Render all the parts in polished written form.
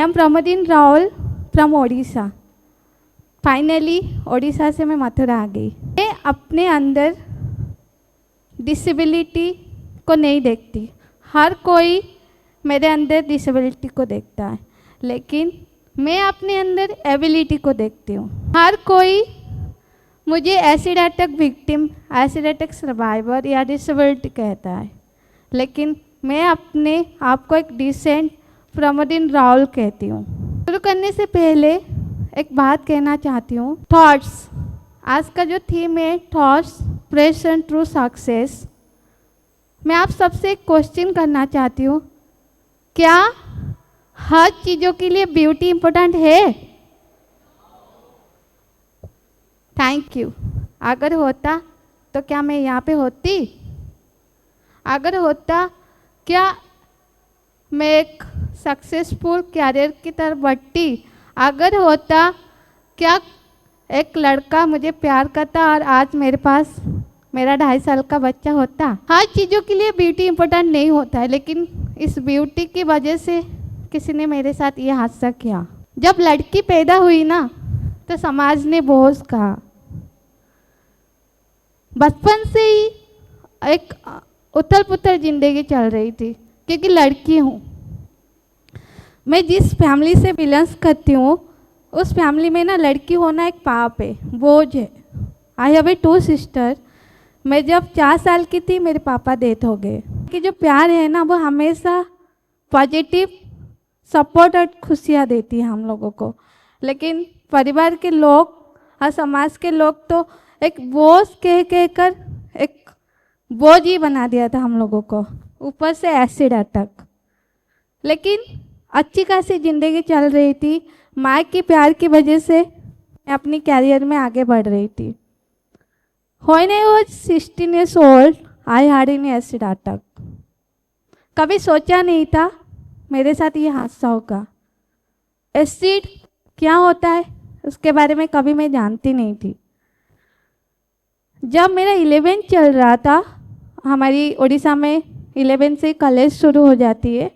am Pramadin Raul from Odisha. Finally Odisha से मैं मथुरा आ गई। मैं अपने अंदर डिसेबिलिटी को नहीं देखती। हर कोई मेरे अंदर डिसेबिलिटी को देखता है, लेकिन मैं अपने अंदर एबिलिटी को देखती हूँ। हर कोई मुझे acid attack victim, acid attack survivor या डिसेबिलिटी कहता है, लेकिन मैं अपने आप को एक डिसेंट प्रमोदिन राहुल कहती हूँ। शुरू करने से पहले एक बात कहना चाहती हूँ। थॉट्स, आज का जो थीम है थॉट्स प्रेजेंट ट्रू सक्सेस, मैं आप सबसे एक क्वेश्चन करना चाहती हूँ, क्या हर चीज़ों के लिए ब्यूटी इम्पोर्टेंट है? Thank you. अगर होता तो क्या मैं यहाँ पे होती? अगर होता क्या मैं एक सक्सेसफुल कैरियर की तरफ बढ़ती? अगर होता क्या एक लड़का मुझे प्यार करता और आज मेरे पास मेरा 2.5 साल का बच्चा होता? हर चीज़ों के लिए ब्यूटी इम्पोर्टेंट नहीं होता है, लेकिन इस ब्यूटी की वजह से किसी ने मेरे साथ ये हादसा किया। जब लड़की पैदा हुई ना तो समाज ने बहुत कहा। बचपन से ही एक उथल पुथल जिंदगी चल रही थी, क्योंकि लड़की हूँ। मैं जिस फैमिली से बिलोंग करती हूँ उस फैमिली में ना लड़की होना एक पाप है, बोझ है। I have 2 sister. मैं जब 4 साल की थी मेरे पापा डेथ हो गए। कि जो प्यार है ना वो हमेशा पॉजिटिव सपोर्ट और खुशियाँ देती है हम लोगों को, लेकिन परिवार के लोग और समाज के लोग तो एक बोझ कह कर एक बोझ ही बना दिया था हम लोगों को, ऊपर से एसिड अटैक। लेकिन अच्छी खासी ज़िंदगी चल रही थी। माँ की प्यार की वजह से मैं अपनी कैरियर में आगे बढ़ रही थी। When I was 16 years old, I had an acid attack. कभी सोचा नहीं था मेरे साथ ये हादसा होगा। एसिड क्या होता है उसके बारे में कभी मैं जानती नहीं थी। जब मेरा 11th चल रहा था, हमारी उड़ीसा में 11 से कॉलेज शुरू हो जाती है।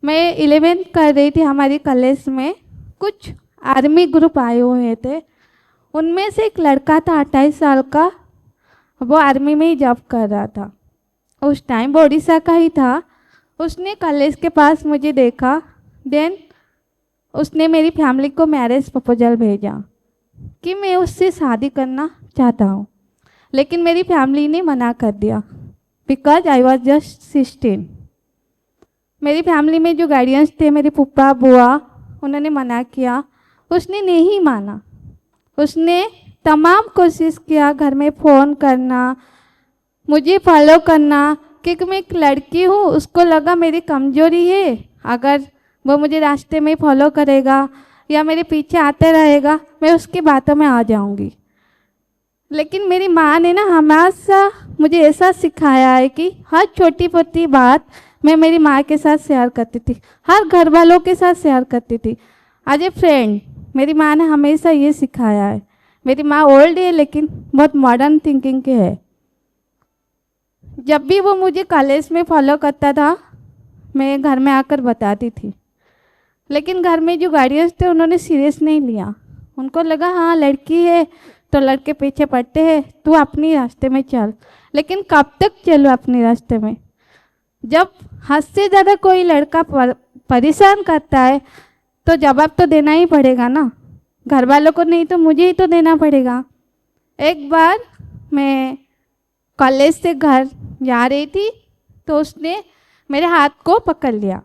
मैं 11th कर रही थी। हमारी कॉलेज में कुछ आर्मी ग्रुप आए हुए थे। उनमें से एक लड़का था 28 साल का, वो आर्मी में ही जॉब कर रहा था। उस टाइम वो उड़ीसा का ही था। उसने कॉलेज के पास मुझे देखा, देन उसने मेरी फैमिली को मैरिज प्रपोजल भेजा कि मैं उससे शादी करना चाहता हूँ, लेकिन मेरी फैमिली ने मना कर दिया बिकॉज आई वॉज जस्ट 16। मेरी फैमिली में जो गार्डियंस थे, मेरे पप्पा बुआ, उन्होंने मना किया। उसने नहीं माना। उसने तमाम कोशिश किया, घर में फ़ोन करना, मुझे फॉलो करना, क्योंकि मैं एक लड़की हूँ। उसको लगा मेरी कमज़ोरी है, अगर वो मुझे रास्ते में फॉलो करेगा या मेरे पीछे आते रहेगा मैं उसकी बातों में आ जाऊँगी। लेकिन मेरी माँ ने ना हमेशा मुझे ऐसा सिखाया है कि हर छोटी मोटी बात मैं मेरी माँ के साथ शेयर करती थी, हर घर वालों के साथ शेयर करती थी एज ए फ्रेंड। मेरी माँ ने हमेशा ये सिखाया है। मेरी माँ ओल्ड है लेकिन बहुत मॉडर्न थिंकिंग के है। जब भी वो मुझे कॉलेज में फॉलो करता था मैं घर में आकर बताती थी, लेकिन घर में जो गार्डियंस थे उन्होंने सीरियस नहीं लिया। उनको लगा हाँ लड़की है तो लड़के पीछे पड़ते हैं, तू अपनी रास्ते में चल। लेकिन कब तक चलो अपने रास्ते में? जब हद से ज़्यादा कोई लड़का परेशान करता है तो जवाब तो देना ही पड़ेगा ना, घर वालों को नहीं तो मुझे ही तो देना पड़ेगा। एक बार मैं कॉलेज से घर जा रही थी तो उसने मेरे हाथ को पकड़ लिया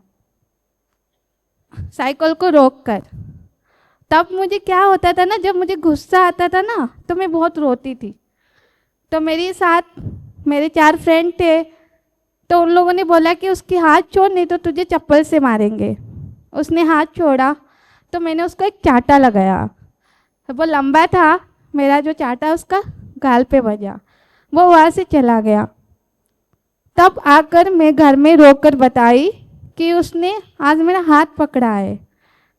साइकिल को रोककर। तब मुझे क्या होता था ना, जब मुझे गुस्सा आता था ना तो मैं बहुत रोती थी। तो मेरे साथ मेरे 4 फ्रेंड थे, तो उन लोगों ने बोला कि उसकी हाथ छोड़ नहीं तो तुझे चप्पल से मारेंगे। उसने हाथ छोड़ा तो मैंने उसको एक चांटा लगाया। वो लंबा था, मेरा जो चांटा उसका गाल पे बजा, वो वहाँ से चला गया। तब आकर मैं घर में रोकर बताई कि उसने आज मेरा हाथ पकड़ा है।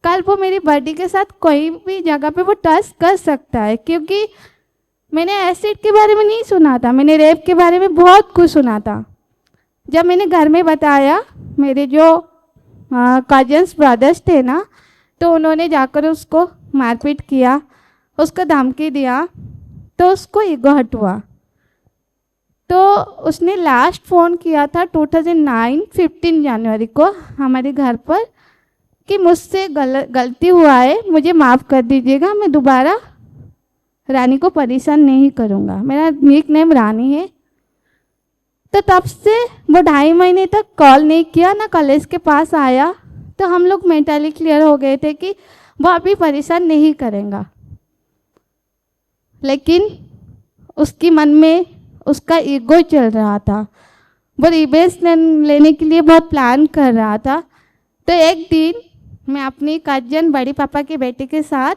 कल वो मेरी बॉडी के साथ कोई भी जगह पे वो टच कर सकता है, क्योंकि मैंने एसिड के बारे में नहीं सुना था, मैंने रेप के बारे में बहुत कुछ सुना था। जब मैंने घर में बताया, मेरे जो कजन्स ब्रदर्स थे ना, तो उन्होंने जाकर उसको मारपीट किया, उसको धमकी दिया, तो उसको ईगो हर्ट हुआ। तो उसने लास्ट फ़ोन किया था 2009 15 जनवरी को हमारे घर पर कि मुझसे गलती हुआ है, मुझे माफ़ कर दीजिएगा, मैं दोबारा रानी को परेशान नहीं करूँगा। मेरा निक नेम रानी है। तो तब से वो 2.5 महीने तक कॉल नहीं किया, ना कॉलेज के पास आया। तो हम लोग मेंटली क्लियर हो गए थे कि वो अभी परेशान नहीं करेगा, लेकिन उसकी मन में उसका ईगो चल रहा था। वो रिवेंज लेने के लिए बहुत प्लान कर रहा था। तो एक दिन मैं अपनी कजन बड़ी पापा के बेटे के साथ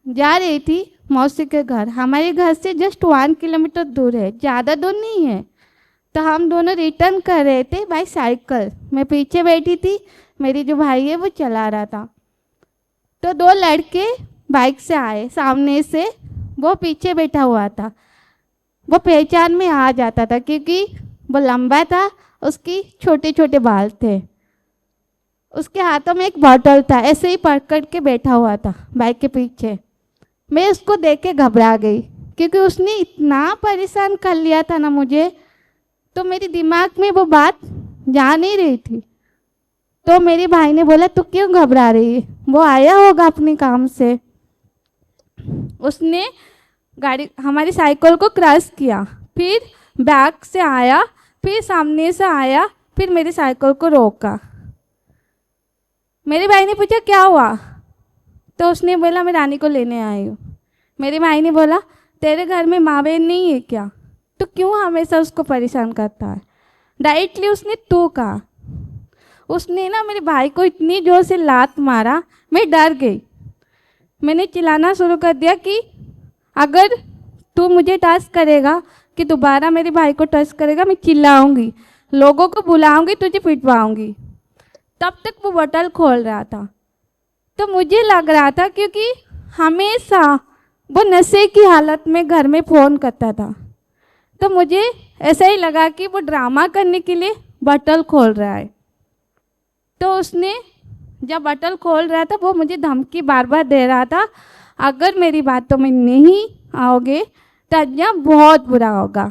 जा रही थी मौसी के घर। हमारे घर से जस्ट 1 किलोमीटर दूर है, ज़्यादा दूर नहीं है। तो हम दोनों रिटर्न कर रहे थे बाई साइकिल। मैं पीछे बैठी थी, मेरी जो भाई है वो चला रहा था। तो 2 लड़के बाइक से आए सामने से, वो पीछे बैठा हुआ था। वो पहचान में आ जाता था क्योंकि वो लंबा था, उसकी छोटे छोटे बाल थे, उसके हाथों में एक बॉटल था, ऐसे ही पकड़ के बैठा हुआ था बाइक के पीछे। मैं उसको देख के घबरा गई क्योंकि उसने इतना परेशान कर लिया था ना मुझे। तो मेरे दिमाग में वो बात जा नहीं रही थी। तो मेरे भाई ने बोला तू क्यों घबरा रही है, वो आया होगा अपने काम से। उसने गाड़ी हमारी साइकिल को क्रॉस किया, फिर बैक से आया, फिर सामने से आया, फिर मेरी साइकिल को रोका। मेरे भाई ने पूछा क्या हुआ, तो उसने बोला मैं रानी को लेने आई हूँ। मेरे भाई ने बोला तेरे घर में माँ बहन नहीं है क्या, तो क्यों हमेशा उसको परेशान करता है। डायरेक्टली उसने तू कहा। उसने ना मेरे भाई को इतनी जोर से लात मारा, मैं डर गई। मैंने चिल्लाना शुरू कर दिया कि अगर तू मुझे टच करेगा, कि दोबारा मेरे भाई को टच करेगा, मैं चिल्लाऊंगी, लोगों को बुलाऊंगी, तुझे पिटवाऊंगी। तब तक वो बोतल खोल रहा था। तो मुझे लग रहा था क्योंकि हमेशा वो नशे की हालत में घर में फ़ोन करता था, तो मुझे ऐसा ही लगा कि वो ड्रामा करने के लिए बोतल खोल रहा है। तो उसने जब बोतल खोल रहा था वो मुझे धमकी बार बार दे रहा था, अगर मेरी बातों में नहीं आओगे तो अज्ञा बहुत बुरा होगा।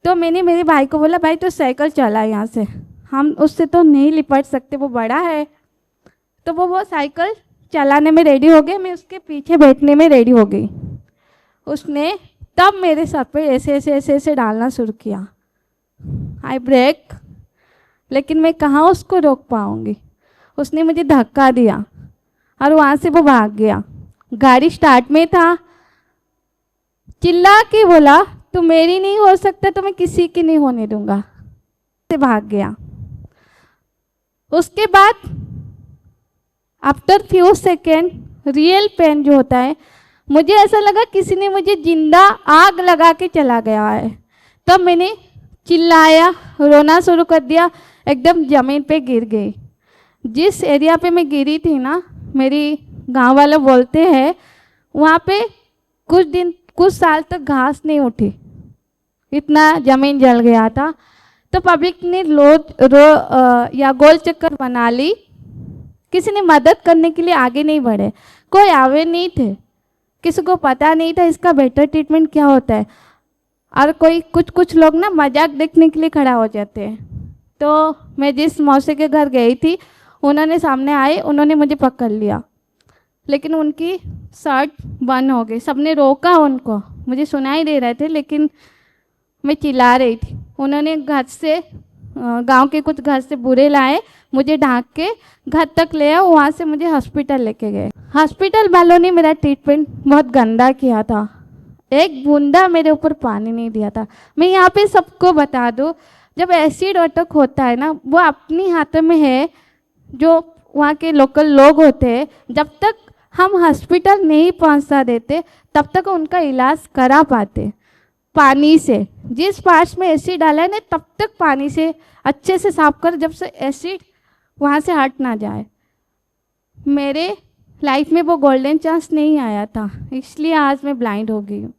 तो मैंने मेरे भाई को बोला भाई तो साइकिल चला यहाँ से, हम उससे तो नहीं लिपट सकते, वो बड़ा है। तो वो साइकिल चलाने में रेडी हो गया, मैं उसके पीछे बैठने में रेडी हो गई। उसने तब मेरे सर पे ऐसे ऐसे ऐसे ऐसे डालना शुरू किया। आई ब्रेक, लेकिन मैं कहाँ उसको रोक पाऊँगी। उसने मुझे धक्का दिया और वहाँ से वो भाग गया। गाड़ी स्टार्ट में था, चिल्ला के बोला तू मेरी नहीं हो सकता तो मैं किसी की नहीं होने दूंगा, से भाग गया। उसके बाद after few second real pain जो होता है, मुझे ऐसा लगा किसी ने मुझे जिंदा आग लगा के चला गया है। तब मैंने चिल्लाया, रोना शुरू कर दिया, एकदम ज़मीन पे गिर गई। जिस एरिया पे मैं गिरी थी ना, मेरी गांव वाले बोलते हैं वहाँ पे कुछ साल तक घास नहीं उठी, इतना ज़मीन जल गया था। तो पब्लिक ने या गोल चक्कर बना ली, किसी ने मदद करने के लिए आगे नहीं बढ़े, कोई अवेयर नहीं थे, किसी को पता नहीं था इसका बेटर ट्रीटमेंट क्या होता है। और कुछ लोग ना मजाक देखने के लिए खड़ा हो जाते हैं। तो मैं जिस मौसी के घर गई थी, उन्होंने सामने आए, उन्होंने मुझे पकड़ लिया, लेकिन उनकी शर्ट बंद हो गई। सबने रोका उनको, मुझे सुनाई दे रहे थे लेकिन मैं चिल्ला रही थी। उन्होंने घर से गांव के कुछ घर से बुरे लाए, मुझे ढांक के घर तक ले आए, वहाँ से मुझे हॉस्पिटल लेके गए। हॉस्पिटल वालों ने मेरा ट्रीटमेंट बहुत गंदा किया था, एक बूंदा मेरे ऊपर पानी नहीं दिया था। मैं यहाँ पे सबको बता दूँ, जब एसिड अटैक होता है ना, वो अपनी हाथों में है, जो वहाँ के लोकल लोग होते हैं, जब तक हम हॉस्पिटल नहीं पहुँचा देते तब तक उनका इलाज करा पाते। पानी से जिस पार्ट्स में एसिड डाला है ना, तब तक पानी से अच्छे से साफ कर, जब से एसिड वहाँ से हट ना जाए। मेरे लाइफ में वो गोल्डन चांस नहीं आया था, इसलिए आज मैं ब्लाइंड हो गई हूँ।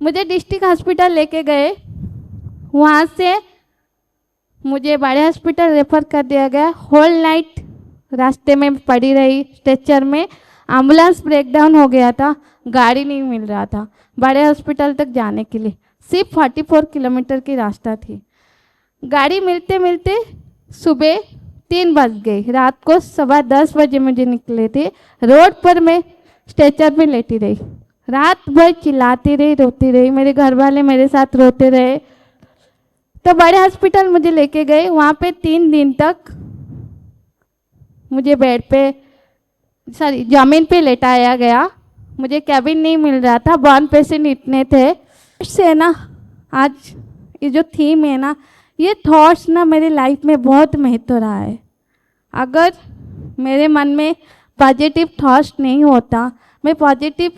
मुझे डिस्ट्रिक्ट हॉस्पिटल लेके गए, वहाँ से मुझे बड़े हॉस्पिटल रेफर कर दिया गया। होल नाइट रास्ते में पड़ी रही स्ट्रेचर में। एम्बुलेंस ब्रेकडाउन हो गया था, गाड़ी नहीं मिल रहा था बड़े हॉस्पिटल तक जाने के लिए। सिर्फ 44 किलोमीटर की रास्ता थी। गाड़ी मिलते मिलते सुबह 3 बज गई। रात को 10:15 बजे मुझे निकले थे। रोड पर मैं स्ट्रेचर में लेटी रही, रात भर चिल्लाती रही, रोती रही। मेरे घर वाले मेरे साथ रोते रहे। तो बड़े हॉस्पिटल मुझे लेके गए। वहाँ पे 3 दिन तक मुझे बेड पे ज़मीन पे लेटाया गया। मुझे कैबिन नहीं मिल रहा था, 1 पेशेंट इतने थे। इससे ना आज ये जो थीम है ना, ये थॉट्स ना मेरी लाइफ में बहुत महत्व रहा है। अगर मेरे मन में पॉजिटिव थॉट्स नहीं होता, मैं पॉजिटिव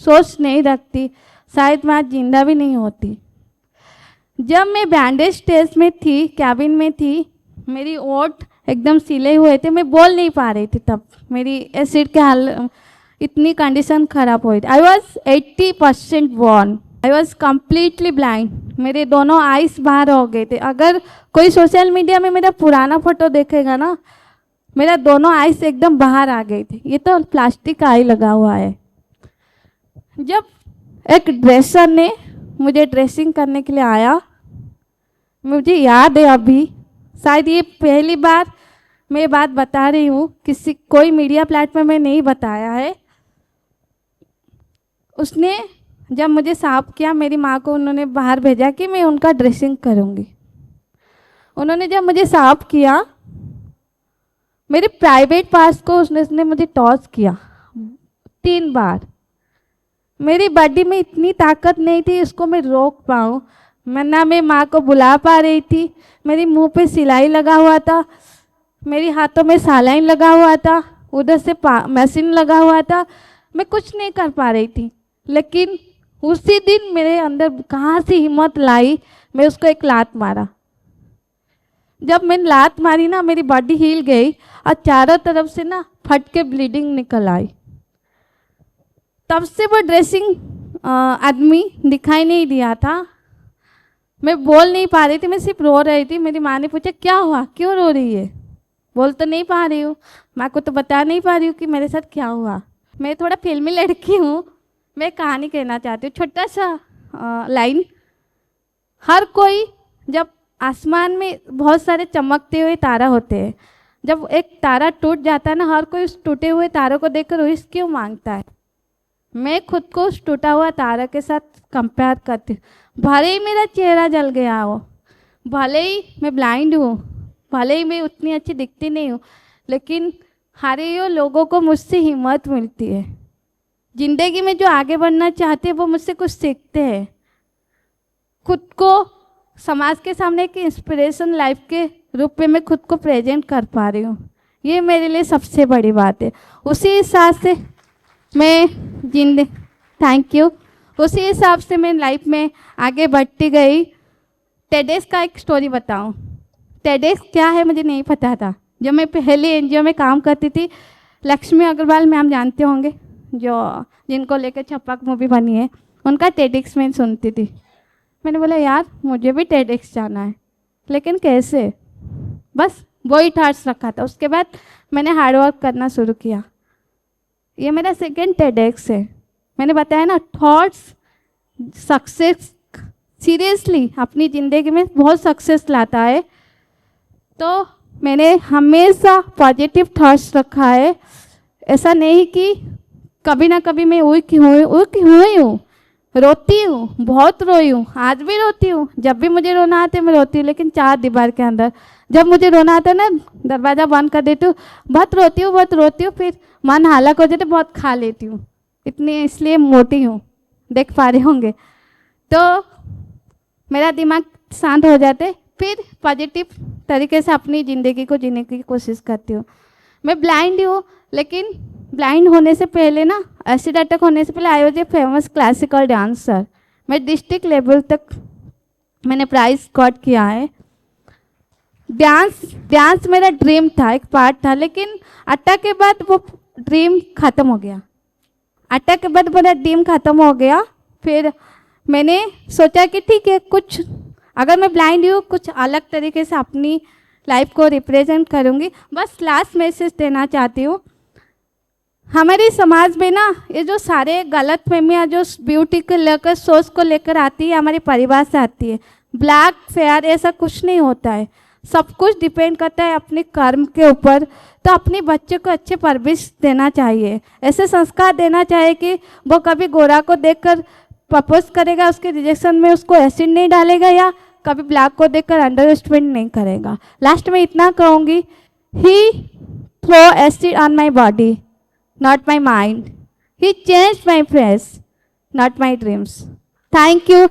सोच नहीं रखती, शायद मैं आज जिंदा भी नहीं होती। जब मैं बैंडेज स्टेज में थी, कैबिन में थी, मेरी ओठ एकदम सिले हुए थे, मैं बोल नहीं पा रही थी। तब मेरी एसिड के हाल इतनी कंडीशन खराब हुई थी। I was 80% born. I was completely blind. मेरे दोनों आइस बाहर हो गए थे। अगर कोई सोशल मीडिया में मेरा पुराना फोटो देखेगा ना, मेरा दोनों आइस एकदम बाहर आ गए थे। ये तो प्लास्टिक का आई लगा हुआ है। जब एक ड्रेसर ने मुझे ड्रेसिंग करने के लिए आया, मुझे याद है अभी, शायद ये पहली बार मैं ये बात बता रही हूँ, कोई मीडिया प्लेटफॉर्म में नहीं बताया है। उसने जब मुझे साफ किया, मेरी माँ को उन्होंने बाहर भेजा कि मैं उनका ड्रेसिंग करूँगी। उन्होंने जब मुझे साफ किया, मेरे प्राइवेट पार्ट्स को उसने मुझे टॉस किया 3 बार। मेरी बॉडी में इतनी ताकत नहीं थी उसको मैं रोक पाऊँ। मैं माँ को बुला पा रही थी। मेरी मुंह पे सिलाई लगा हुआ था, मेरी हाथों में सलाइन लगा हुआ था, उधर से मशीन लगा हुआ था। मैं कुछ नहीं कर पा रही थी। लेकिन उसी दिन मेरे अंदर कहाँ से हिम्मत लाई, मैं उसको एक लात मारा। जब मैंने लात मारी ना, मेरी बॉडी हिल गई और चारों तरफ से ना फट के ब्लीडिंग निकल आई। तब से वो ड्रेसिंग आदमी दिखाई नहीं दिया था। मैं बोल नहीं पा रही थी, मैं सिर्फ रो रही थी। मेरी माँ ने पूछा क्या हुआ, क्यों रो रही है? बोल तो नहीं पा रही हूँ, माँ को तो बता नहीं पा रही हूँ कि मेरे साथ क्या हुआ। मैं थोड़ा फिल्मी लड़की हूँ। मैं कहानी कहना चाहती हूँ, छोटा सा लाइन। हर कोई, जब आसमान में बहुत सारे चमकते हुए तारा होते हैं, जब एक तारा टूट जाता है ना, हर कोई उस टूटे हुए तारों को देखकर विश क्यों मांगता है? मैं खुद को उस टूटा हुआ तारा के साथ कंपेयर करती हूँ। भले ही मेरा चेहरा जल गया हो, भले ही मैं ब्लाइंड हूँ, भले ही मैं उतनी अच्छी दिखती नहीं हूँ, लेकिन हारे हुए लोगों को मुझसे हिम्मत मिलती है। जिंदगी में जो आगे बढ़ना चाहते हैं वो मुझसे कुछ सीखते हैं। खुद को समाज के सामने एक इंस्पिरेशन लाइफ के रूप में मैं खुद को प्रेजेंट कर पा रही हूँ। ये मेरे लिए सबसे बड़ी बात है। उसी हिसाब से मैं थैंक यू। उसी हिसाब से मैं लाइफ में आगे बढ़ती गई। टेडेक्स का एक स्टोरी बताऊं। टेडेक्स क्या है मुझे नहीं पता था। जब मैं पहले एनजीओ में काम करती थी, लक्ष्मी अग्रवाल मैम जानते होंगे, जो जिनको लेकर छप्पक मूवी बनी है, उनका टेडेक्स में सुनती थी। मैंने बोला यार मुझे भी टेडेक्स जाना है, लेकिन कैसे? बस वही थॉट्स रखा था। उसके बाद मैंने हार्डवर्क करना शुरू किया। ये मेरा सेकेंड टेडेक्स है। मैंने बताया ना, थॉट्स सक्सेस, सीरियसली अपनी ज़िंदगी में बहुत सक्सेस लाता है। तो मैंने हमेशा पॉजिटिव थॉट्स रखा है। ऐसा नहीं कि कभी ना कभी मैं हुई हूँ, रोती हूँ, बहुत रोई हूँ, आज भी रोती हूँ। जब भी मुझे रोना आता है मैं रोती हूँ, लेकिन 4 दीवार के अंदर। जब मुझे रोना आता है ना, दरवाज़ा बंद कर देती हूँ, बहुत रोती हूँ, फिर मन हालाक हो जाते, बहुत खा लेती हूँ। इतनी इसलिए मोटी हूँ, देख पा रहे होंगे। तो मेरा दिमाग शांत हो जाते, फिर पॉजिटिव तरीके से अपनी ज़िंदगी को जीने की कोशिश करती हूँ। मैं ब्लाइंड हूँ, लेकिन ब्लाइंड होने से पहले ना, एसिड अटैक होने से पहले I was a famous classical dancer. मैं डिस्ट्रिक्ट लेवल तक मैंने प्राइज स्कॉट किया है। डांस मेरा ड्रीम था, एक पार्ट था, लेकिन अटैक के बाद वो ड्रीम ख़त्म हो गया। अटैक के बाद मेरा ड्रीम ख़त्म हो गया। फिर मैंने सोचा कि ठीक है, कुछ अगर मैं ब्लाइंड हूँ, कुछ अलग तरीके से अपनी लाइफ को रिप्रेजेंट करूँगी। बस लास्ट मैसेज देना चाहती हूँ, हमारे समाज में ना ये जो सारे गलत फहमियाँ जो ब्यूटी को लेकर, सोच को लेकर आती है, हमारे परिवार से आती है। ब्लैक फेयर ऐसा कुछ नहीं होता है, सब कुछ डिपेंड करता है अपने कर्म के ऊपर। तो अपने बच्चे को अच्छे परवरिश देना चाहिए, ऐसे संस्कार देना चाहिए कि वो कभी गोरा को देखकर प्रपोज करेगा, उसके रिजेक्शन में उसको एसिड नहीं डालेगा, या कभी ब्लैक को देखकर अंडर एस्टिमेट नहीं करेगा। लास्ट में इतना कहूँगी, he throw acid on my body, not my mind. He changed my face, not my dreams. Thank you.